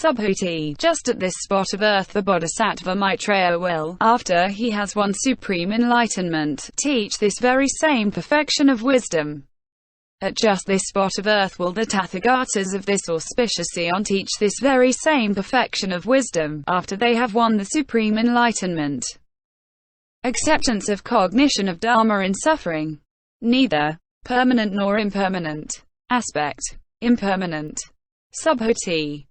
Subhuti. Just at this spot of earth the Bodhisattva Maitreya will, after he has won supreme enlightenment, teach this very same perfection of wisdom. At just this spot of earth will the Tathagatas of this auspicious eon teach this very same perfection of wisdom, after they have won the supreme enlightenment. Acceptance of cognition of Dharma in suffering. Neither permanent nor impermanent. Aspect. Impermanent. Subhuti.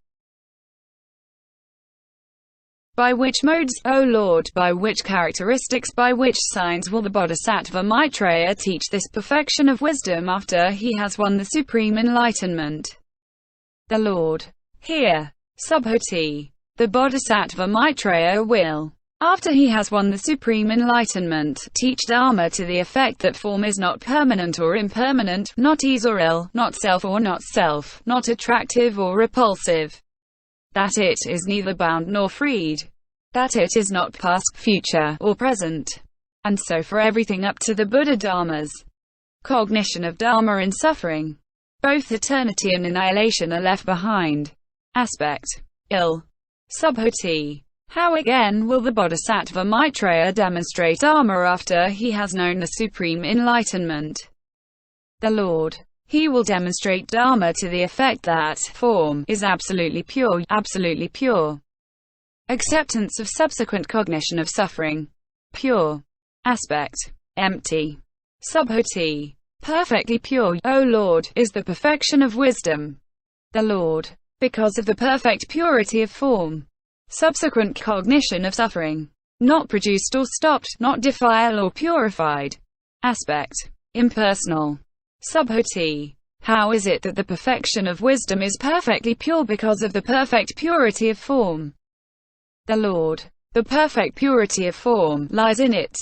By which modes, O Lord, by which characteristics, by which signs will the Bodhisattva Maitreya teach this perfection of wisdom after he has won the supreme enlightenment? The Lord. Here. Subhuti. The Bodhisattva Maitreya will, after he has won the supreme enlightenment, teach Dharma to the effect that form is not permanent or impermanent, not ease or ill, not self or not self, not attractive or repulsive. That it is neither bound nor freed. That it is not past, future, or present. And so for everything up to the Buddha Dharmas. Cognition of Dharma in suffering. Both eternity and annihilation are left behind. Aspect. Ill. Subhuti. How again will the Bodhisattva Maitreya demonstrate Dharma after he has known the supreme enlightenment? The Lord. He will demonstrate Dharma to the effect that form is absolutely pure, absolutely pure. Acceptance of subsequent cognition of suffering. Pure. Aspect. Empty. Subhuti. Perfectly pure, O Lord, is the perfection of wisdom. The Lord. Because of the perfect purity of form. Subsequent cognition of suffering. Not produced or stopped, not defiled or purified. Aspect. Impersonal. Subhuti. How is it that the perfection of wisdom is perfectly pure because of the perfect purity of form? The Lord. The perfect purity of form lies in its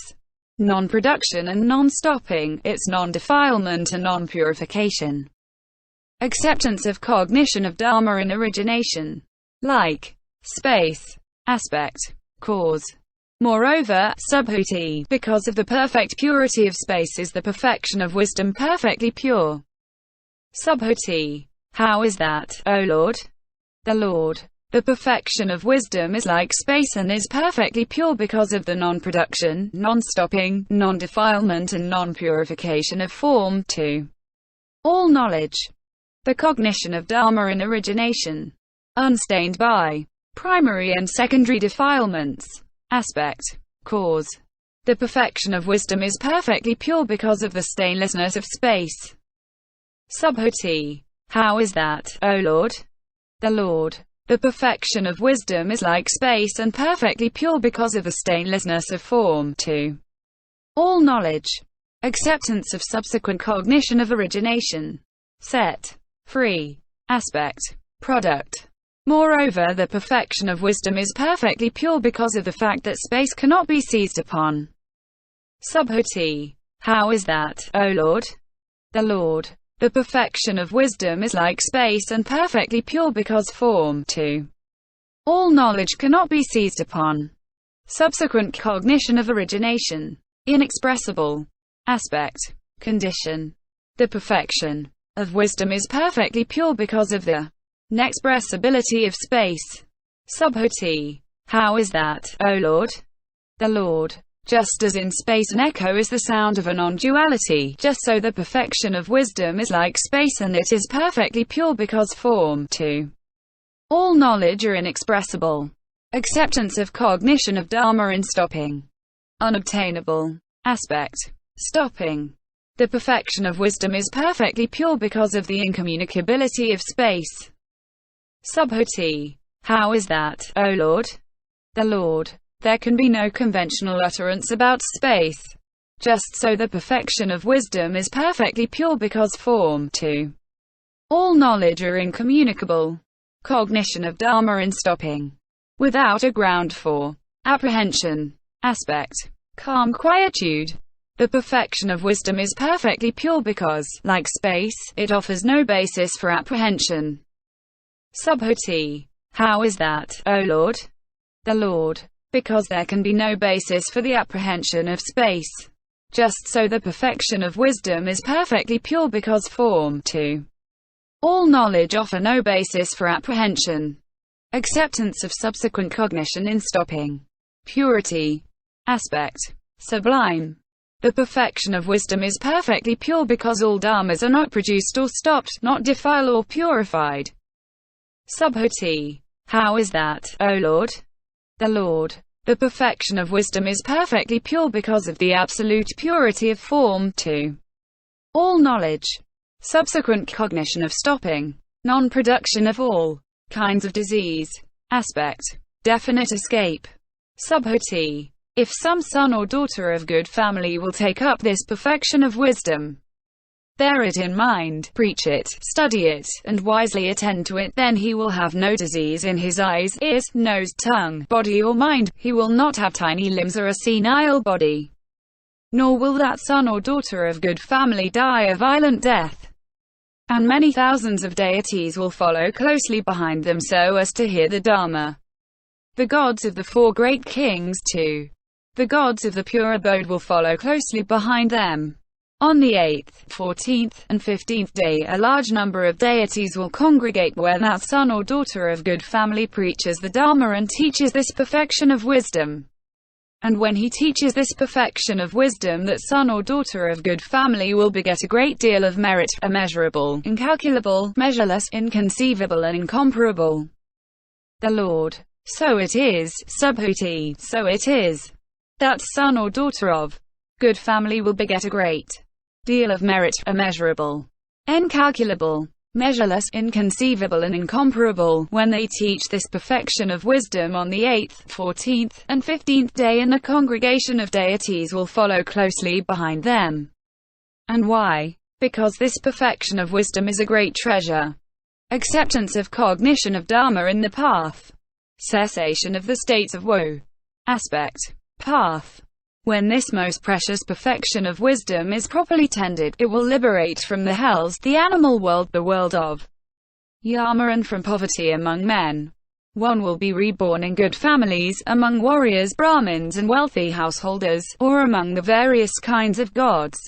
non-production and non-stopping, its non-defilement and non-purification. Acceptance of cognition of Dharma in origination. Like space. Aspect. Cause. Moreover, Subhuti, because of the perfect purity of space is the perfection of wisdom perfectly pure. Subhuti. How is that, O Lord? The Lord. The perfection of wisdom is like space and is perfectly pure because of the non-production, non-stopping, non-defilement and non-purification of form, too. All knowledge. The cognition of Dharma in origination. Unstained by primary and secondary defilements. Aspect. Cause. The perfection of wisdom is perfectly pure because of the stainlessness of space. Subhuti. How is that, O Lord? The Lord. The perfection of wisdom is like space and perfectly pure because of the stainlessness of form, too. All knowledge. Acceptance of subsequent cognition of origination. Set. Free. Aspect. Product. Moreover, the perfection of wisdom is perfectly pure because of the fact that space cannot be seized upon. Subhuti. How is that, O Lord? The Lord. The perfection of wisdom is like space and perfectly pure because form, too. All knowledge cannot be seized upon. Subsequent cognition of origination. Inexpressible. Aspect. Condition. The perfection of wisdom is perfectly pure because of the inexpressibility of space. Subhuti. How is that, O Lord? The Lord. Just as in space an echo is the sound of a non-duality, just so the perfection of wisdom is like space and it is perfectly pure because form, too. All knowledge are inexpressible. Acceptance of cognition of Dharma in stopping. Unobtainable. Aspect. Stopping. The perfection of wisdom is perfectly pure because of the incommunicability of space. Subhuti. How is that, O Lord? The Lord. There can be no conventional utterance about space. Just so the perfection of wisdom is perfectly pure because form, too. All knowledge are incommunicable. Cognition of Dharma in stopping. Without a ground for apprehension. Aspect. Calm quietude. The perfection of wisdom is perfectly pure because, like space, it offers no basis for apprehension. Subhuti. How is that, O Lord? The Lord. Because there can be no basis for the apprehension of space. Just so the perfection of wisdom is perfectly pure because form, too. All knowledge offer no basis for apprehension. Acceptance of subsequent cognition in stopping. Purity. Aspect. Sublime. The perfection of wisdom is perfectly pure because all dharmas are not produced or stopped, not defiled or purified. Subhuti. How is that, O Lord? The Lord. The perfection of wisdom is perfectly pure because of the absolute purity of form, 2. All knowledge. Subsequent cognition of stopping. Non-production of all kinds of disease. Aspect. Definite escape. Subhuti. If some son or daughter of good family will take up this perfection of wisdom, bear it in mind, preach it, study it, and wisely attend to it, then he will have no disease in his eyes, ears, nose, tongue, body or mind, he will not have tiny limbs or a senile body. Nor will that son or daughter of good family die a violent death. And many thousands of deities will follow closely behind them so as to hear the Dharma. The gods of the 4 great kings too. The gods of the pure abode will follow closely behind them. On the 8th, 14th, and 15th day a large number of deities will congregate where that son or daughter of good family preaches the Dharma and teaches this perfection of wisdom. And when he teaches this perfection of wisdom, that son or daughter of good family will beget a great deal of merit, immeasurable, incalculable, measureless, inconceivable and incomparable. The Lord. So it is, Subhuti, so it is. That son or daughter of good family will beget a great deal of merit, immeasurable, incalculable, measureless, inconceivable and incomparable, when they teach this perfection of wisdom on the 8th, 14th, and 15th day, and a congregation of deities will follow closely behind them. And why? Because this perfection of wisdom is a great treasure. Acceptance of cognition of Dharma in the path. Cessation of the states of woe. Aspect. Path. When this most precious perfection of wisdom is properly tended, it will liberate from the hells, the animal world, the world of Yama, and from poverty among men. One will be reborn in good families, among warriors, Brahmins and wealthy householders, or among the various kinds of gods.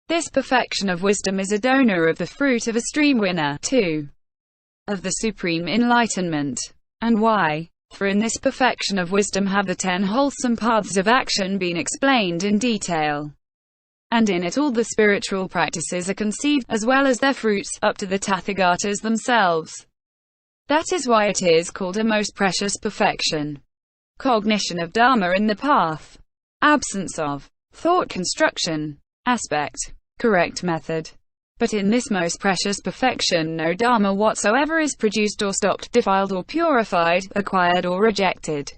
This perfection of wisdom is a donor of the fruit of a stream, winner, 2. Of the supreme enlightenment. And why? For in this perfection of wisdom have the 10 wholesome paths of action been explained in detail. And in it all the spiritual practices are conceived, as well as their fruits, up to the Tathagatas themselves. That is why it is called a most precious perfection. Cognition of Dharma in the path. Absence of thought construction. Aspect. Correct method. But in this most precious perfection no Dharma whatsoever is produced or stopped, defiled or purified, acquired or rejected.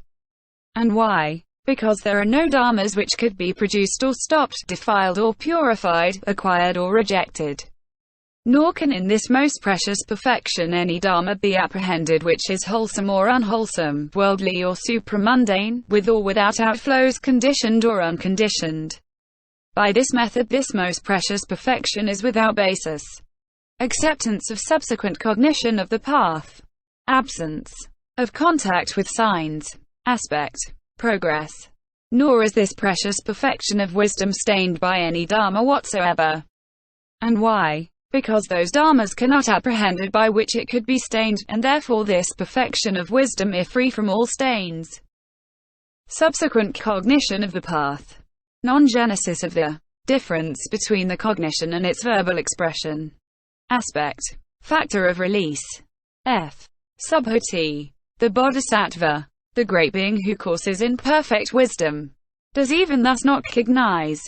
And why? Because there are no Dharmas which could be produced or stopped, defiled or purified, acquired or rejected. Nor can in this most precious perfection any Dharma be apprehended which is wholesome or unwholesome, worldly or supramundane, with or without outflows, conditioned or unconditioned. By this method this most precious perfection is without basis. Acceptance of subsequent cognition of the path. Absence of contact with signs. Aspect. Progress. Nor is this precious perfection of wisdom stained by any Dharma whatsoever. And why? Because those Dharmas cannot apprehended by which it could be stained, and therefore this perfection of wisdom is free from all stains. Subsequent cognition of the path. Non-genesis of the difference between the cognition and its verbal expression. Aspect. Factor of release. F. Subhuti. The Bodhisattva, the great being who courses in perfect wisdom, does even thus not cognize,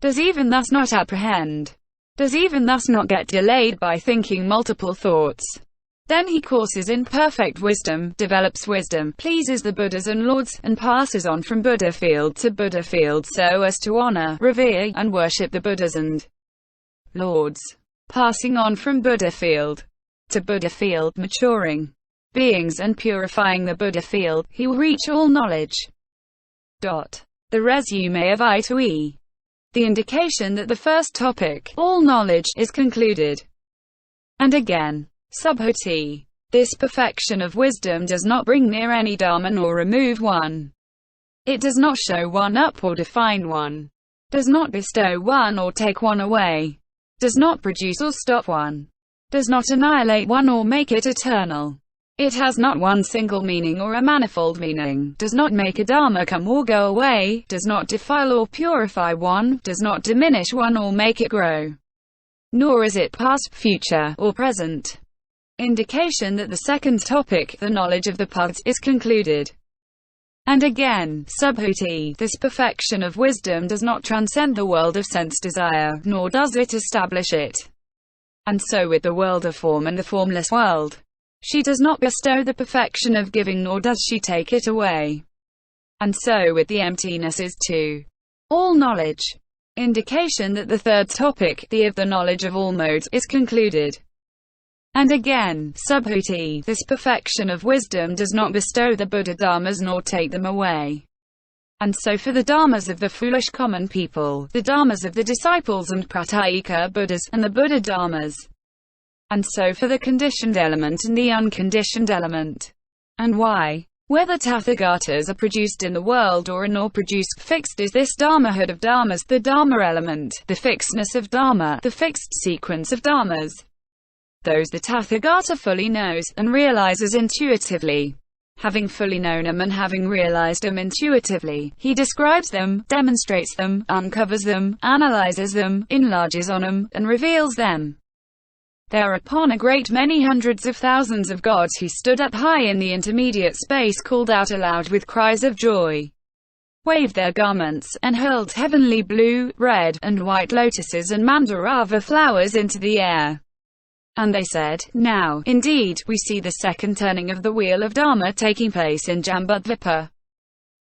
does even thus not apprehend, does even thus not get delayed by thinking multiple thoughts. Then he courses in perfect wisdom, develops wisdom, pleases the Buddhas and Lords, and passes on from Buddha field to Buddha field so as to honor, revere, and worship the Buddhas and Lords. Passing on from Buddha field to Buddha field, maturing beings and purifying the Buddha field, he will reach all knowledge. The resume of I to E. The indication that the first topic, all knowledge, is concluded. And again. Subhuti. This perfection of wisdom does not bring near any Dharma nor remove one. It does not show one up or define one. Does not bestow one or take one away. Does not produce or stop one. Does not annihilate one or make it eternal. It has not one single meaning or a manifold meaning, does not make a dharma come or go away, does not defile or purify one, does not diminish one or make it grow. Nor is it past, future, or present. Indication that the second topic, the knowledge of the paths, is concluded. And again, Subhuti, this perfection of wisdom does not transcend the world of sense desire, nor does it establish it. And so with the world of form and the formless world. She does not bestow the perfection of giving, nor does she take it away. And so with the emptinesses too. All knowledge. Indication that the third topic, the of the knowledge of all modes, is concluded. And again, Subhuti, this perfection of wisdom does not bestow the Buddha dharmas nor take them away. And so for the dharmas of the foolish common people, the dharmas of the disciples and pratyeka Buddhas, and the Buddha dharmas. And so for the conditioned element and the unconditioned element. And why? Whether Tathagatas are produced in the world or are not produced, fixed is this dharmahood of dharmas, the dharma element, the fixedness of dharma, the fixed sequence of dharmas. Those the Tathagata fully knows, and realizes intuitively. Having fully known them and having realized them intuitively, he describes them, demonstrates them, uncovers them, analyzes them, enlarges on them, and reveals them. Thereupon a great many hundreds of thousands of gods who stood up high in the intermediate space called out aloud with cries of joy, waved their garments, and hurled heavenly blue, red, and white lotuses and mandarava flowers into the air. And they said, "Now, indeed, we see the second turning of the wheel of Dharma taking place in Jambudvipa."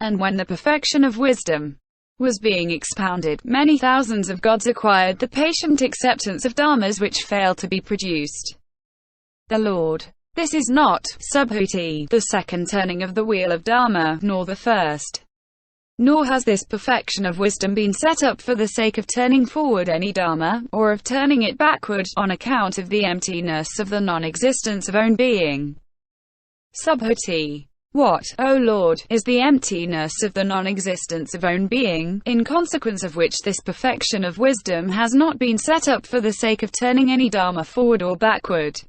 And when the perfection of wisdom was being expounded, many thousands of gods acquired the patient acceptance of dharmas which fail to be produced. The Lord. This is not, Subhuti, the second turning of the wheel of Dharma, nor the first. Nor has this perfection of wisdom been set up for the sake of turning forward any dharma, or of turning it backward, on account of the emptiness of the non-existence of own being. Subhuti. What, O Lord, is the emptiness of the non-existence of own being, in consequence of which this perfection of wisdom has not been set up for the sake of turning any dharma forward or backward?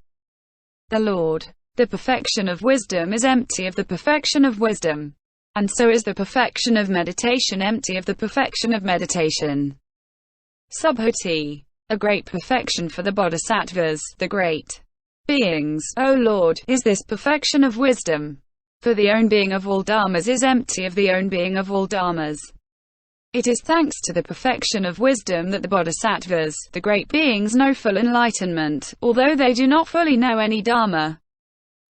The Lord. The perfection of wisdom is empty of the perfection of wisdom. And so is the perfection of meditation empty of the perfection of meditation. Subhuti. A great perfection for the bodhisattvas, the great beings, O Lord, is this perfection of wisdom. For the own being of all dharmas is empty of the own being of all dharmas. It is thanks to the perfection of wisdom that the bodhisattvas, the great beings, know full enlightenment, although they do not fully know any dharma.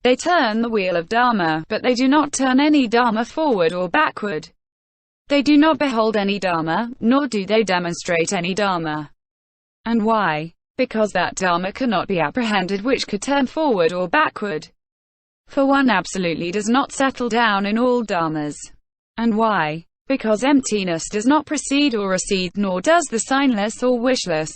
They turn the wheel of dharma, but they do not turn any dharma forward or backward. They do not behold any dharma, nor do they demonstrate any dharma. And why? Because that dharma cannot be apprehended which could turn forward or backward. For one absolutely does not settle down in all dharmas. And why? Because emptiness does not precede or recede, nor does the signless or wishless.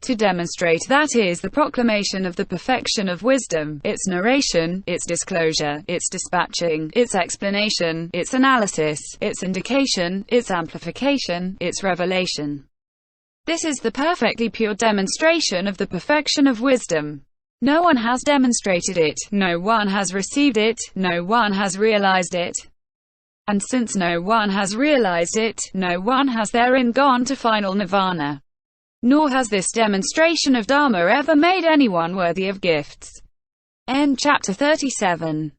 To demonstrate that is the proclamation of the perfection of wisdom, its narration, its disclosure, its dispatching, its explanation, its analysis, its indication, its amplification, its revelation. This is the perfectly pure demonstration of the perfection of wisdom. No one has demonstrated it, no one has received it, no one has realized it. And since no one has realized it, no one has therein gone to final nirvana. Nor has this demonstration of Dharma ever made anyone worthy of gifts. End chapter 37.